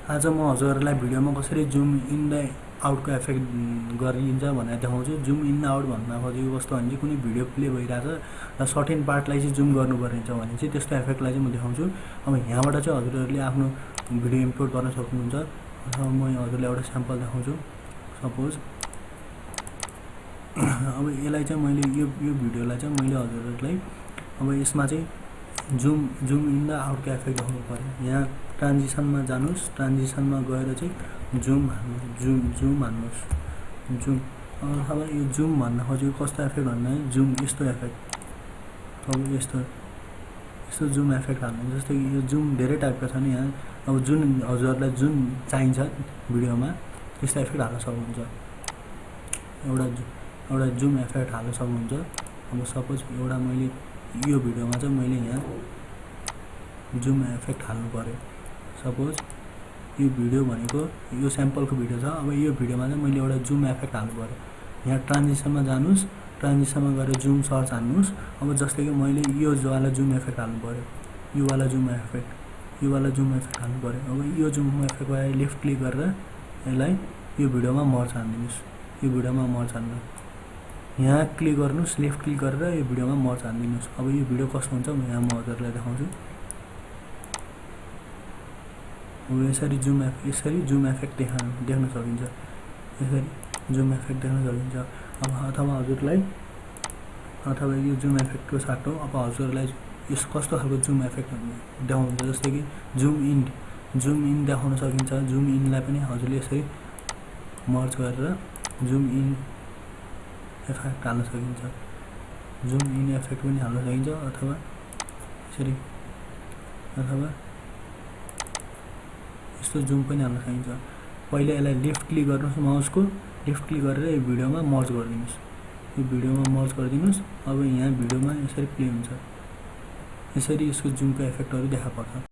आज म हजुरहरूलाई भिडियोमा कसरी जुम इन र आउटको इफेक्ट गरिन्छ भनेर देखाउँछु। जुम इन आउट भन्न खोजेको कस्तो भने चाहिँ कुनै भिडियो प्ले भइरहेछ र सर्टेन पार्टलाई चाहिँ जुम गर्नुपर्ने छ भने चाहिँ त्यस्तो इफेक्टलाई चाहिँ म देखाउँछु। अब यहाँबाट चाहिँ हजुरहरूले आफ्नो भिडियो इम्पोर्ट गर्न सक्नुहुन्छ अथवा म हजुरलाई एउटा स्याम्पल देखाउँछु। सपोज अब यसलाई चाहिँ मैले यो भिडियोलाई चाहिँ मैले हजुरहरूलाई अब यसमा चाहिँ जुम इन र आउटको इफेक्ट देखाउनु पर्यो। यहाँ ट्रान्जिसनमा जानुस्, ट्रान्जिसनमा गएर चाहिँ जुम हान्नुस् जुम। अब यो जुम भन्न खोजेको कस्तो इफेक्ट भन्दा जुम यस्तो इफेक्ट, अब यस्तो जुम इफेक्ट हाल्नु। जस्तै कि यो जुम धेरै टाइपका छन् यहाँ। अब जुन हजुरहरूलाई जुन चाहिन्छ भिडियोमा त्यस्तो इफेक्ट हाल्न सक्नुहुन्छ। एउटा जुम इफेक्ट हाल्न सक्नुहुन्छ। अब सपोज एउटा मैले यो भिडियोमा चाहिँ मैले यहाँ जुम इफेक्ट हाल्नु पर्यो। सपोज यो भिडियो भनेको यो स्याम्पलको भिडियो छ। अब यो भिडियोमा चाहिँ मैले एउटा जुम इफेक्ट हाल्नु पर्यो। यहाँ ट्रान्जिसनमा जानुस्, ट्रान्जिसनमा गएर जुम सर्च हान्नुस्। अब जस्तै कि मैले यो वाला जुम इफेक्ट हाल्नु पर्यो, यो वाला जुम इफेक्ट हाल्नु पर्यो। अब यो जुम इफेक्टलाई लेफ्ट क्लिक गरेर यसलाई यो भिडियोमा मर्ज हानिदिनुस्। यो भिडियोमा मर्ज हान्नु, यहाँ क्लिक गर्नुस्, लेफ्ट क्लिक गरेर यो भिडियोमा मर्ज हानिदिनुस्। अब यो भिडियो कस्तो हुन्छ यहाँ म हजुरलाई देखाउँछु। अब यसरी जुम इफेक्ट देख्न सकिन्छ। यसरी जुम इफेक्ट देख्न सकिन्छ। अब अथवा हजुरलाई यो जुम इफेक्टको साटो अब हजुरलाई यस कस्तो खालको जुम इफेक्ट देखाउनुहुन्छ। जस्तै कि जुम इन देखाउन सकिन्छ। जुम इनलाई पनि हजुरले यसरी मर्ज गरेर जुम इन इफेक्ट हाल्न सकिन्छ। जुम इन इफेक्ट पनि हाल्न सकिन्छ अथवा यसरी यस्तो जुम पनि हाल्न सकिन्छ। पहिला यसलाई लेफ्ट क्लिक गर्नुहोस्, माउसको लेफ्ट क्लिक गरेर यो भिडियोमा मर्ज गरिदिनुहोस्। अब यहाँ भिडियोमा यसरी प्ले हुन्छ। यसरी यसको जुमको इफेक्टहरू देखा पर्छ।